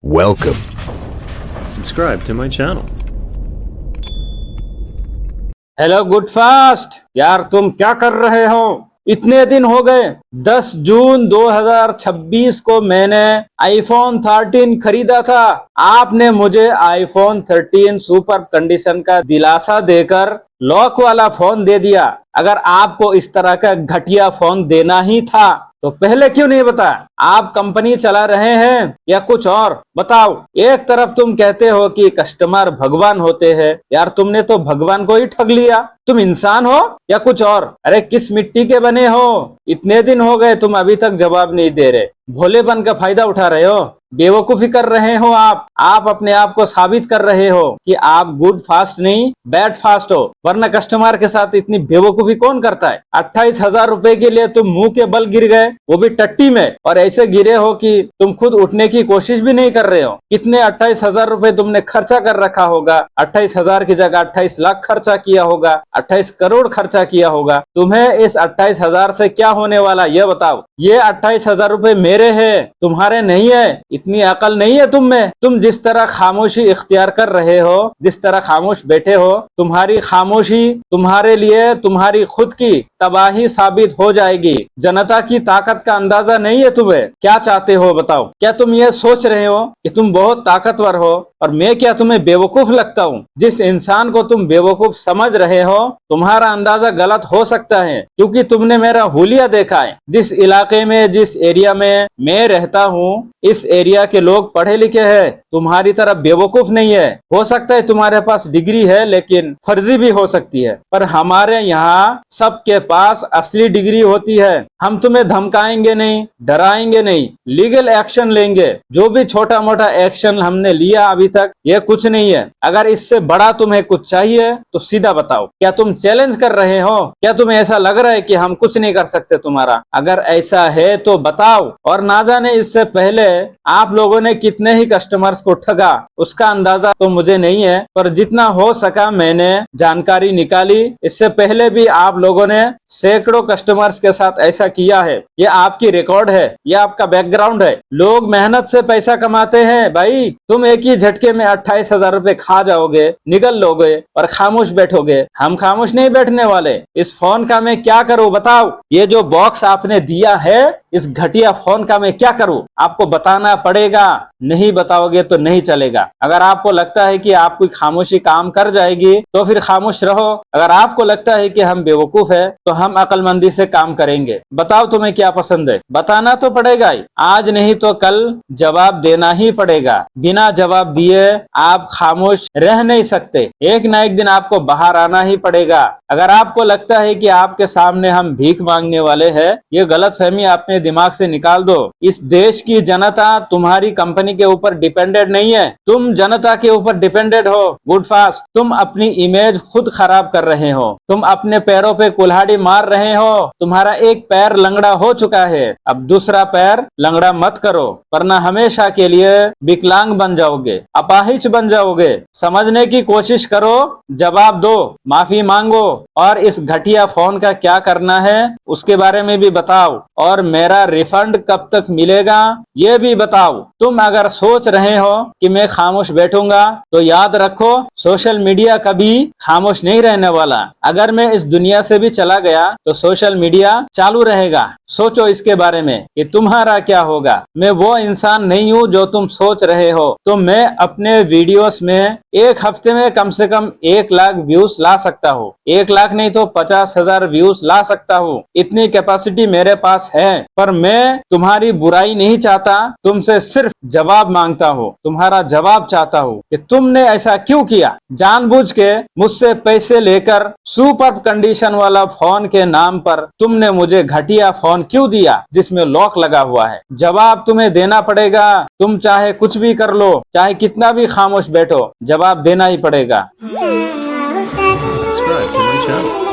Welcome. Subscribe to my channel. Hello good fast यार, तुम क्या कर रहे हो? इतने दिन हो गए। 10 जून 2026 को मैंने आईफोन 13 खरीदा था। आपने मुझे आईफोन 13 सुपर कंडीशन का दिलासा देकर लॉक वाला फोन दे दिया। अगर आपको इस तरह का घटिया फोन देना ही था तो पहले क्यों नहीं बताया? आप कंपनी चला रहे हैं या कुछ और? बताओ। एक तरफ तुम कहते हो कि कस्टमर भगवान होते हैं, यार तुमने तो भगवान को ही ठग लिया। तुम इंसान हो या कुछ और? अरे किस मिट्टी के बने हो? इतने दिन हो गए, तुम अभी तक जवाब नहीं दे रहे। भोलेपन का फायदा उठा रहे हो, बेवकूफी कर रहे हो। आप अपने आप को साबित कर रहे हो कि आप गुड फास्ट नहीं बैड फास्ट हो, वरना कस्टमर के साथ इतनी बेवकूफी कौन करता है? 28,000 रुपए के लिए तुम मुंह के बल गिर गए, वो भी टट्टी में, और ऐसे गिरे हो कि तुम खुद उठने की कोशिश भी नहीं कर रहे हो। कितने 28,000 रुपए तुमने खर्चा कर रखा होगा? 28,000 की जगह 28 लाख खर्चा किया होगा, 28 करोड़ खर्चा किया होगा। तुम्हें इस 28,000 से क्या होने वाला ये बताओ। ये 28,000 रुपए मेरे हैं, तुम्हारे नहीं है। इतनी अकल नहीं है तुम में। तुम जिस तरह खामोशी इख्तियार कर रहे हो, जिस तरह खामोश बैठे हो, तुम्हारी खामोशी तुम्हारे लिए तुम्हारी खुद की तबाही साबित हो जाएगी। जनता की ताकत का अंदाजा नहीं है तुम्हें। क्या चाहते हो बताओ? क्या तुम ये सोच रहे हो कि तुम बहुत ताकतवर हो और मैं क्या तुम्हें बेवकूफ लगता हूँ? जिस इंसान को तुम बेवकूफ समझ रहे हो, तुम्हारा अंदाजा गलत हो सकता है, क्योंकि तुमने मेरा हुलिया देखा है। जिस इलाके में, जिस एरिया में मैं रहता हूँ, इस एरिया के लोग पढ़े लिखे हैं, तुम्हारी तरह बेवकूफ नहीं है। हो सकता है तुम्हारे पास डिग्री है, लेकिन फर्जी भी हो सकती है। पर हमारे यहाँ सबके पास असली डिग्री होती है। हम तुम्हें धमकाएंगे नहीं, डराएंगे नहीं, लीगल एक्शन लेंगे। जो भी छोटा मोटा एक्शन हमने लिया अभी तक, ये कुछ नहीं है। अगर इससे बड़ा तुम्हें कुछ चाहिए तो सीधा बताओ। क्या तुम चैलेंज कर रहे हो? क्या तुम्हें ऐसा लग रहा है कि हम कुछ नहीं कर सकते तुम्हारा? अगर ऐसा है तो बताओ। और ना जाने इससे पहले आप लोगों ने कितने ही कस्टमर्स को ठगा, उसका अंदाजा तो मुझे नहीं है, पर जितना हो सका मैंने जानकारी निकाली। इससे पहले भी आप लोगों ने सैकड़ों कस्टमर्स के साथ ऐसा किया है। ये आपकी रिकॉर्ड है, ये आपका बैकग्राउंड है। लोग मेहनत से पैसा कमाते हैं भाई। तुम एक ही झटके में 28,000 रुपए खा जाओगे, निगल लोगे और खामोश बैठोगे। हम खामोश नहीं बैठने वाले। इस फोन का मैं क्या करूं बताओ? ये जो बॉक्स आपने दिया है, इस घटिया फोन का मैं क्या करूं? आपको बताना पड़ेगा। नहीं बताओगे तो नहीं चलेगा। अगर आपको लगता है कि आपकी खामोशी काम कर जाएगी तो फिर खामोश रहो। अगर आपको लगता है कि हम बेवकूफ है तो हम अक्लमंदी से काम करेंगे। बताओ तुम्हें क्या पसंद है? बताना तो पड़ेगा ही। आज नहीं तो कल जवाब देना ही पड़ेगा। बिना जवाब दिए आप खामोश रह नहीं सकते। एक ना एक दिन आपको बाहर आना ही पड़ेगा। अगर आपको लगता है कि आपके सामने हम भीख मांगने वाले हैं, ये गलतफहमी अपने दिमाग से निकाल दो। इस देश की जनता तुम्हारी कंपनी के ऊपर डिपेंडेंट नहीं है, तुम जनता के ऊपर डिपेंडेंट हो। गुड फास्ट, तुम अपनी इमेज खुद खराब कर रहे हो। तुम अपने पैरों पे कुल्हाड़ी मार रहे हो। तुम्हारा एक पैर लंगड़ा हो चुका है, अब दूसरा पैर लंगड़ा मत करो, वरना हमेशा के लिए विकलांग बन जाओगे, अपाहिज बन जाओगे। समझने की कोशिश करो, जवाब दो, माफी मांगो, और इस घटिया फोन का क्या करना है उसके बारे में भी बताओ। और मेरा रिफंड कब तक मिलेगा ये भी बताओ। तुम अगर सोच रहे हो कि मैं खामोश बैठूंगा तो याद रखो, सोशल मीडिया कभी खामोश नहीं रहने वाला। अगर मैं इस दुनिया से भी चला गया तो सोशल मीडिया चालू रहेगा। सोचो इसके बारे में कि तुम्हारा क्या होगा। मैं वो इंसान नहीं हूँ जो तुम सोच रहे हो। तो मैं अपने वीडियोस में एक हफ्ते में कम से कम 1 लाख व्यूज ला सकता हूँ। 1 लाख नहीं तो 50,000 व्यूज ला सकता हूँ। इतनी कैपेसिटी मेरे पास है। पर मैं तुम्हारी बुराई नहीं चाहता, तुमसे सिर्फ जवाब मांगता हूँ। तुम्हारा जवाब चाहता हूँ कि तुमने ऐसा क्यों किया। जानबूझ के मुझसे पैसे लेकर सुपर कंडीशन वाला फोन के नाम पर तुमने मुझे घटिया फोन क्यों दिया जिसमें लॉक लगा हुआ है? जवाब तुम्हें देना पड़ेगा। तुम चाहे कुछ भी कर लो, चाहे कितना भी खामोश बैठो, जवाब देना ही पड़ेगा। Subscribe to my channel.